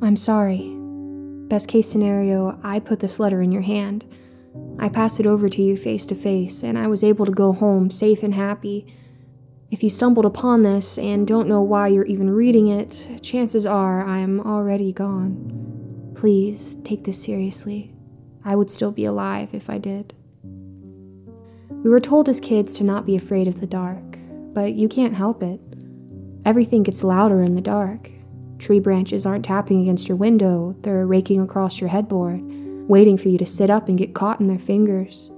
I'm sorry. Best case scenario, I put this letter in your hand. I passed it over to you face to face, and I was able to go home safe and happy. If you stumbled upon this and don't know why you're even reading it, chances are I'm already gone. Please take this seriously. I would still be alive if I did. We were told as kids to not be afraid of the dark, but you can't help it. Everything gets louder in the dark. Tree branches aren't tapping against your window, they're raking across your headboard, waiting for you to sit up and get caught in their fingers.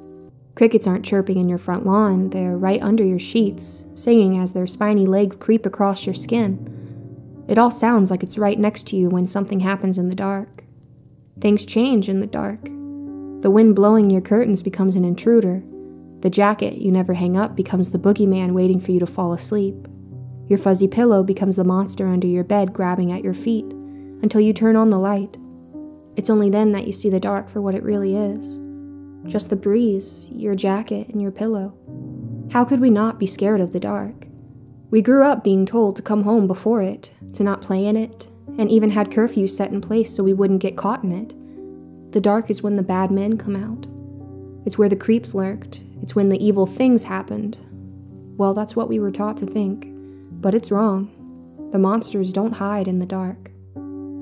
Crickets aren't chirping in your front lawn, they're right under your sheets, singing as their spiny legs creep across your skin. It all sounds like it's right next to you when something happens in the dark. Things change in the dark. The wind blowing your curtains becomes an intruder. The jacket you never hang up becomes the boogeyman waiting for you to fall asleep. Your fuzzy pillow becomes the monster under your bed grabbing at your feet, until you turn on the light. It's only then that you see the dark for what it really is. Just the breeze, your jacket, and your pillow. How could we not be scared of the dark? We grew up being told to come home before it, to not play in it, and even had curfews set in place so we wouldn't get caught in it. The dark is when the bad men come out. It's where the creeps lurked. It's when the evil things happened. Well, that's what we were taught to think. But it's wrong. The monsters don't hide in the dark.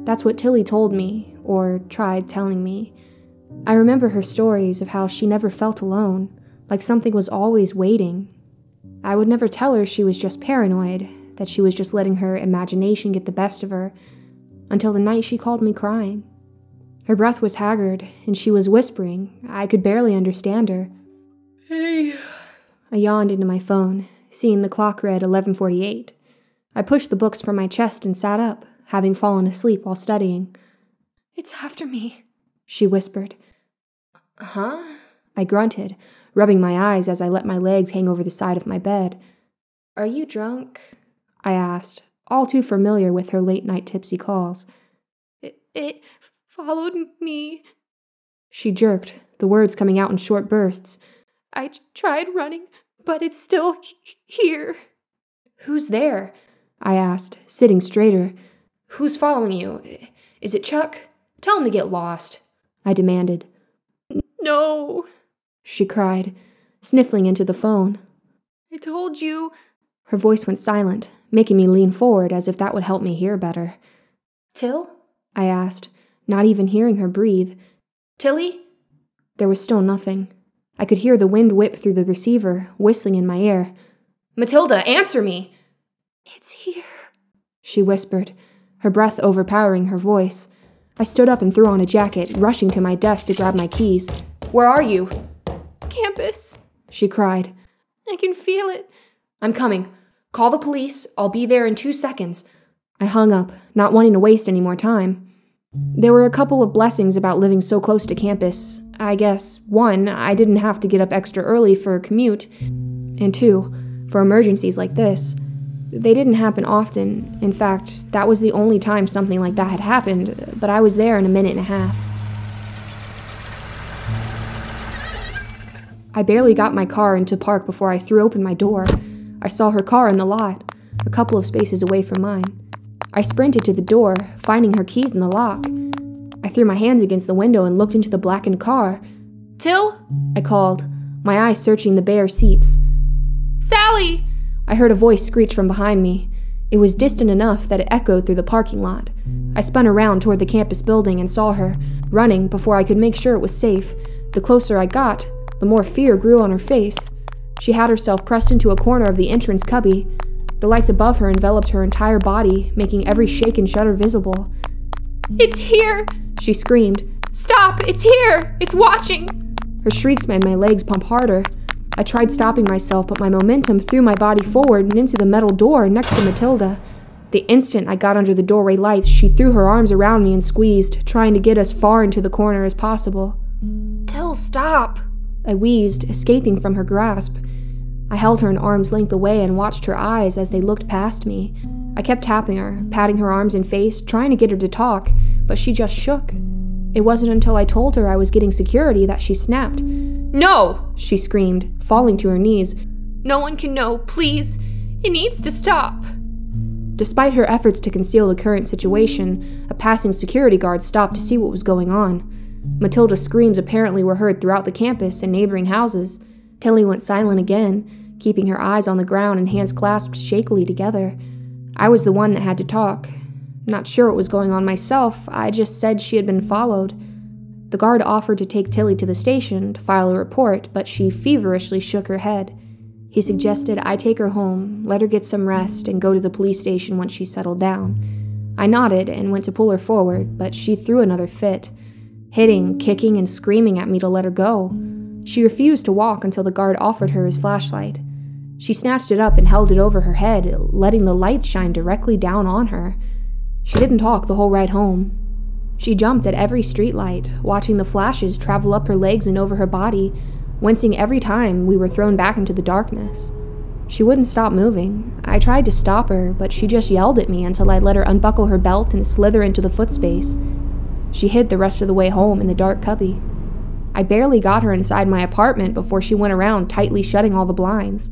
That's what Tilly told me, or tried telling me. I remember her stories of how she never felt alone, like something was always waiting. I would never tell her she was just paranoid, that she was just letting her imagination get the best of her, until the night she called me crying. Her breath was haggard, and she was whispering. I could barely understand her. Hey. I yawned into my phone, seeing the clock read 11:48. I pushed the books from my chest and sat up, having fallen asleep while studying. It's after me, she whispered. Huh? I grunted, rubbing my eyes as I let my legs hang over the side of my bed. Are you drunk? I asked, all too familiar with her late-night tipsy calls. It followed me. She jerked, the words coming out in short bursts. I tried running, but it's still here. Who's there? I asked, sitting straighter. Who's following you? Is it Chuck? Tell him to get lost, I demanded. No, she cried, sniffling into the phone. I told you. Her voice went silent, making me lean forward as if that would help me hear better. Till? I asked, not even hearing her breathe. Tilly? There was still nothing. I could hear the wind whip through the receiver, whistling in my ear. Matilda, answer me! It's here, she whispered, her breath overpowering her voice. I stood up and threw on a jacket, rushing to my desk to grab my keys. Where are you? Campus, she cried. I can feel it. I'm coming. Call the police. I'll be there in 2 seconds. I hung up, not wanting to waste any more time. There were a couple of blessings about living so close to campus. I guess, 1, I didn't have to get up extra early for a commute, and 2, for emergencies like this. They didn't happen often. In fact, that was the only time something like that had happened, but I was there in a minute and a half. I barely got my car into park before I threw open my door. I saw her car in the lot, a couple of spaces away from mine. I sprinted to the door, finding her keys in the lock. I threw my hands against the window and looked into the blackened car. Till? I called, my eyes searching the bare seats. Sally! I heard a voice screech from behind me. It was distant enough that it echoed through the parking lot. I spun around toward the campus building and saw her, running before I could make sure it was safe. The closer I got, the more fear grew on her face. She had herself pressed into a corner of the entrance cubby. The lights above her enveloped her entire body, making every shake and shudder visible. It's here! She screamed. Stop! It's here! It's watching! Her shrieks made my legs pump harder. I tried stopping myself, but my momentum threw my body forward and into the metal door next to Matilda. The instant I got under the doorway lights, she threw her arms around me and squeezed, trying to get as far into the corner as possible. Till, stop! I wheezed, escaping from her grasp. I held her an arm's length away and watched her eyes as they looked past me. I kept tapping her, patting her arms and face, trying to get her to talk, but she just shook. It wasn't until I told her I was getting security that she snapped. No! She screamed, falling to her knees. No one can know, please. It needs to stop. Despite her efforts to conceal the current situation, a passing security guard stopped to see what was going on. Matilda's screams apparently were heard throughout the campus and neighboring houses. Tilly went silent again, keeping her eyes on the ground and hands clasped shakily together. I was the one that had to talk. Not sure what was going on myself, I just said she had been followed. The guard offered to take Tilly to the station to file a report, but she feverishly shook her head. He suggested I take her home, let her get some rest, and go to the police station once she settled down. I nodded and went to pull her forward, but she threw another fit, hitting, kicking, and screaming at me to let her go. She refused to walk until the guard offered her his flashlight. She snatched it up and held it over her head, letting the light shine directly down on her. She didn't talk the whole ride home. She jumped at every streetlight, watching the flashes travel up her legs and over her body, wincing every time we were thrown back into the darkness. She wouldn't stop moving. I tried to stop her, but she just yelled at me until I let her unbuckle her belt and slither into the footspace. She hid the rest of the way home in the dark cubby. I barely got her inside my apartment before she went around tightly shutting all the blinds.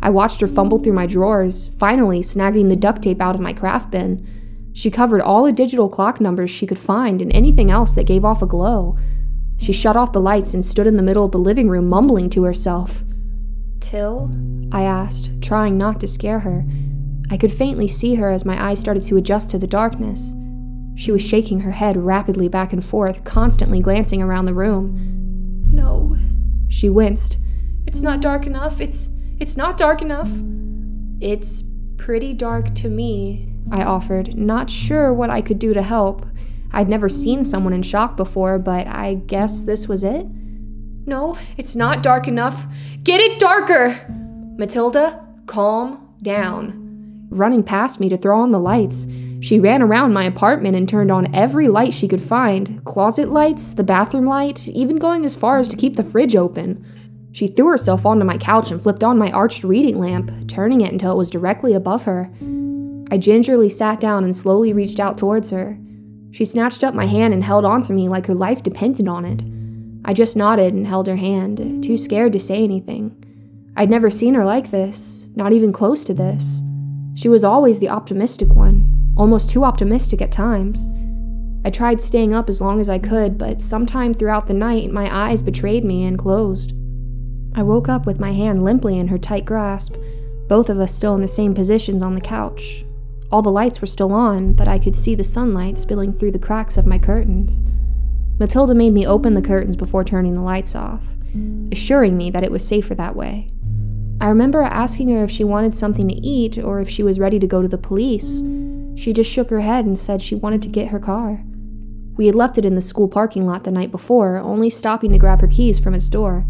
I watched her fumble through my drawers, finally snagging the duct tape out of my craft bin. She covered all the digital clock numbers she could find and anything else that gave off a glow. She shut off the lights and stood in the middle of the living room mumbling to herself. "Till?" I asked, trying not to scare her. I could faintly see her as my eyes started to adjust to the darkness. She was shaking her head rapidly back and forth, constantly glancing around the room. "No." She winced. "It's not dark enough. It's not dark enough." "It's pretty dark to me," I offered, not sure what I could do to help. I'd never seen someone in shock before, but I guess this was it. "No, it's not dark enough. Get it darker!" "Matilda, calm down." Running past me to throw on the lights, she ran around my apartment and turned on every light she could find, closet lights, the bathroom light, even going as far as to keep the fridge open. She threw herself onto my couch and flipped on my arched reading lamp, turning it until it was directly above her. I gingerly sat down and slowly reached out towards her. She snatched up my hand and held onto me like her life depended on it. I just nodded and held her hand, too scared to say anything. I'd never seen her like this, not even close to this. She was always the optimistic one, almost too optimistic at times. I tried staying up as long as I could, but sometime throughout the night, my eyes betrayed me and closed. I woke up with my hand limply in her tight grasp, both of us still in the same positions on the couch. All the lights were still on, but I could see the sunlight spilling through the cracks of my curtains. Matilda made me open the curtains before turning the lights off, assuring me that it was safer that way. I remember asking her if she wanted something to eat or if she was ready to go to the police. She just shook her head and said she wanted to get her car. We had left it in the school parking lot the night before, only stopping to grab her keys from its door.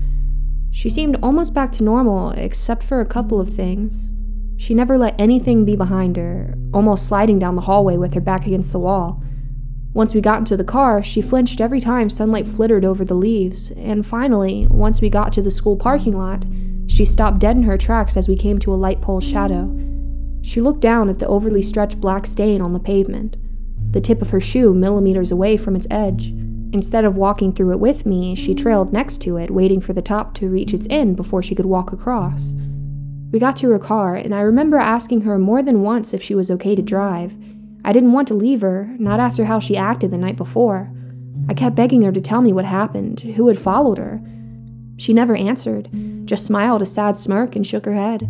She seemed almost back to normal, except for a couple of things. She never let anything be behind her, almost sliding down the hallway with her back against the wall. Once we got into the car, she flinched every time sunlight flittered over the leaves, and finally, once we got to the school parking lot, she stopped dead in her tracks as we came to a light pole's shadow. She looked down at the overly stretched black stain on the pavement, the tip of her shoe millimeters away from its edge. Instead of walking through it with me, she trailed next to it, waiting for the top to reach its end before she could walk across. We got to her car, and I remember asking her more than once if she was okay to drive. I didn't want to leave her, not after how she acted the night before. I kept begging her to tell me what happened, who had followed her. She never answered, just smiled a sad smirk and shook her head.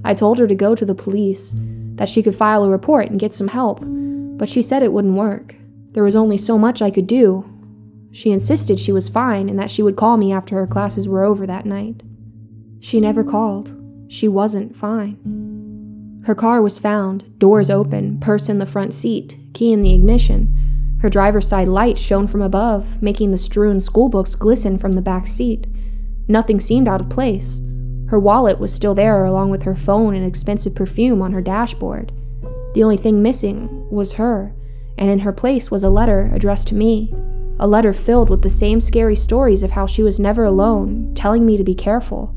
I told her to go to the police, that she could file a report and get some help, but she said it wouldn't work. There was only so much I could do. She insisted she was fine and that she would call me after her classes were over that night. She never called. She wasn't fine. Her car was found, doors open, purse in the front seat, key in the ignition. Her driver's side light shone from above, making the strewn schoolbooks glisten from the back seat. Nothing seemed out of place. Her wallet was still there along with her phone and expensive perfume on her dashboard. The only thing missing was her, and in her place was a letter addressed to me. A letter filled with the same scary stories of how she was never alone, telling me to be careful.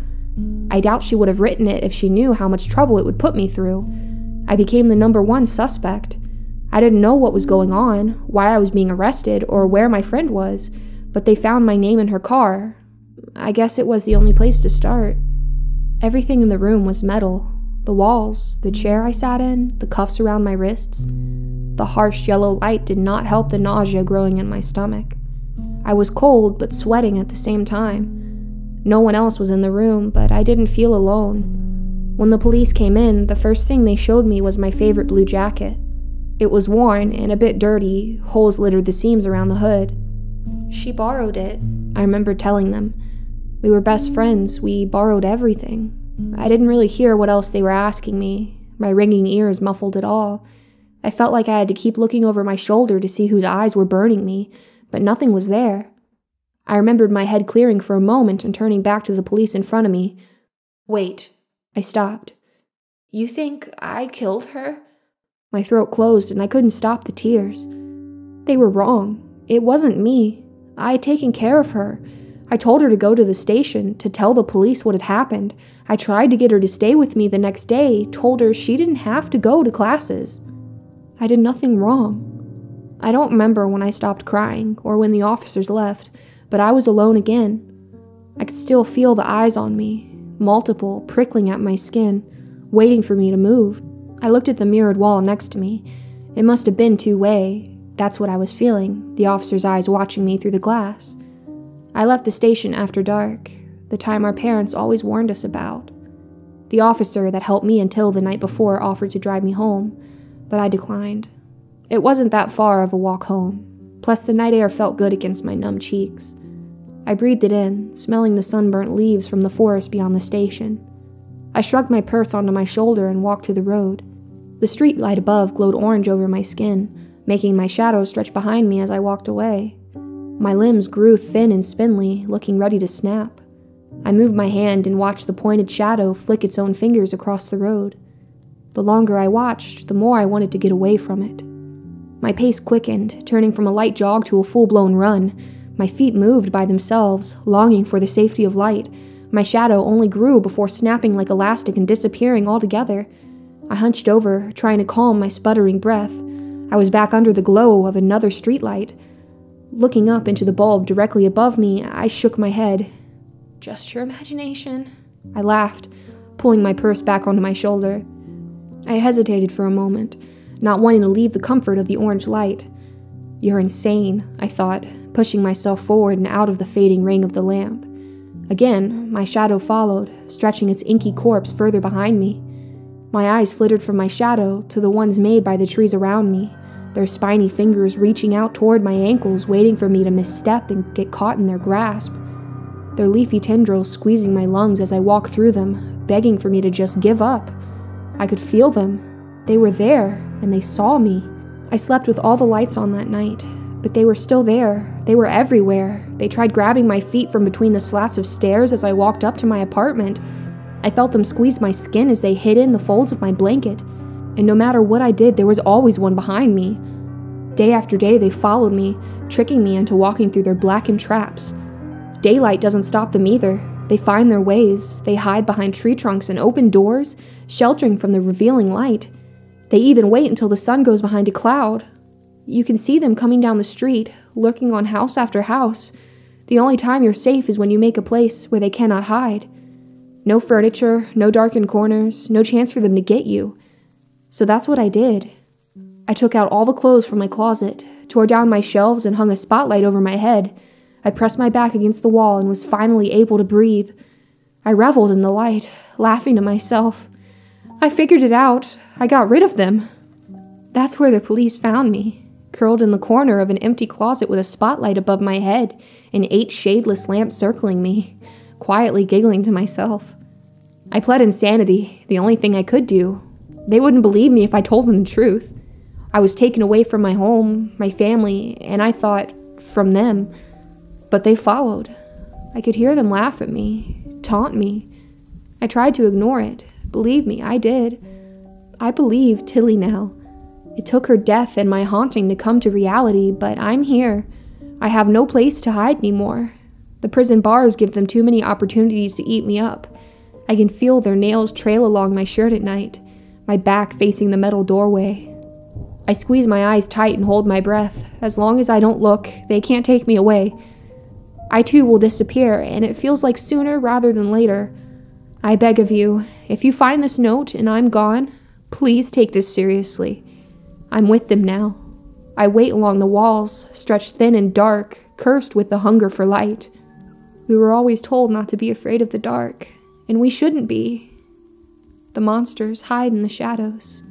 I doubt she would have written it if she knew how much trouble it would put me through. I became the #1 suspect. I didn't know what was going on, why I was being arrested, or where my friend was, but they found my name in her car. I guess it was the only place to start. Everything in the room was metal. The walls, the chair I sat in, the cuffs around my wrists. The harsh yellow light did not help the nausea growing in my stomach. I was cold but sweating at the same time. No one else was in the room, but I didn't feel alone. When the police came in, the first thing they showed me was my favorite blue jacket. It was worn and a bit dirty, holes littered the seams around the hood. "She borrowed it," I remembered telling them. We were best friends, we borrowed everything. I didn't really hear what else they were asking me. My ringing ears muffled it all. I felt like I had to keep looking over my shoulder to see whose eyes were burning me, but nothing was there. I remembered my head clearing for a moment and turning back to the police in front of me. "Wait," I stopped. "You think I killed her?" My throat closed and I couldn't stop the tears. They were wrong. It wasn't me. I had taken care of her. I told her to go to the station, to tell the police what had happened. I tried to get her to stay with me the next day, told her she didn't have to go to classes. I did nothing wrong. I don't remember when I stopped crying or when the officers left, but I was alone again. I could still feel the eyes on me, multiple, prickling at my skin, waiting for me to move. I looked at the mirrored wall next to me. It must have been two-way. That's what I was feeling, the officer's eyes watching me through the glass. I left the station after dark, the time our parents always warned us about. The officer that helped me until the night before offered to drive me home, but I declined. It wasn't that far of a walk home, plus the night air felt good against my numb cheeks. I breathed it in, smelling the sunburnt leaves from the forest beyond the station. I shrugged my purse onto my shoulder and walked to the road. The street light above glowed orange over my skin, making my shadow stretch behind me as I walked away. My limbs grew thin and spindly, looking ready to snap. I moved my hand and watched the pointed shadow flick its own fingers across the road. The longer I watched, the more I wanted to get away from it. My pace quickened, turning from a light jog to a full-blown run. My feet moved by themselves, longing for the safety of light. My shadow only grew before snapping like elastic and disappearing altogether. I hunched over, trying to calm my sputtering breath. I was back under the glow of another streetlight. Looking up into the bulb directly above me, I shook my head. "Just your imagination," I laughed, pulling my purse back onto my shoulder. I hesitated for a moment, not wanting to leave the comfort of the orange light. "You're insane," I thought, pushing myself forward and out of the fading ring of the lamp. Again, my shadow followed, stretching its inky corpse further behind me. My eyes flittered from my shadow to the ones made by the trees around me, their spiny fingers reaching out toward my ankles, waiting for me to misstep and get caught in their grasp. Their leafy tendrils squeezing my lungs as I walked through them, begging for me to just give up. I could feel them. They were there, and they saw me. I slept with all the lights on that night, but they were still there. They were everywhere. They tried grabbing my feet from between the slats of stairs as I walked up to my apartment. I felt them squeeze my skin as they hid in the folds of my blanket, and no matter what I did, there was always one behind me. Day after day, they followed me, tricking me into walking through their blackened traps. Daylight doesn't stop them either. They find their ways. They hide behind tree trunks and open doors, sheltering from the revealing light. They even wait until the sun goes behind a cloud. You can see them coming down the street, lurking on house after house. The only time you're safe is when you make a place where they cannot hide. No furniture, no darkened corners, no chance for them to get you. So that's what I did. I took out all the clothes from my closet, tore down my shelves, and hung a spotlight over my head. I pressed my back against the wall and was finally able to breathe. I reveled in the light, laughing to myself. I figured it out. I got rid of them. That's where the police found me, curled in the corner of an empty closet with a spotlight above my head and 8 shadeless lamps circling me, quietly giggling to myself. I pled insanity, the only thing I could do. They wouldn't believe me if I told them the truth. I was taken away from my home, my family, and I thought, from them. But they followed. I could hear them laugh at me, taunt me. I tried to ignore it. Believe me, I did. I believe Tilly now. It took her death and my haunting to come to reality, but I'm here. I have no place to hide anymore. The prison bars give them too many opportunities to eat me up. I can feel their nails trail along my shirt at night, my back facing the metal doorway. I squeeze my eyes tight and hold my breath. As long as I don't look, they can't take me away. I too will disappear, and it feels like sooner rather than later. I beg of you, if you find this note and I'm gone, please take this seriously. I'm with them now. I wait along the walls, stretched thin and dark, cursed with the hunger for light. We were always told not to be afraid of the dark, and we shouldn't be. The monsters hide in the shadows.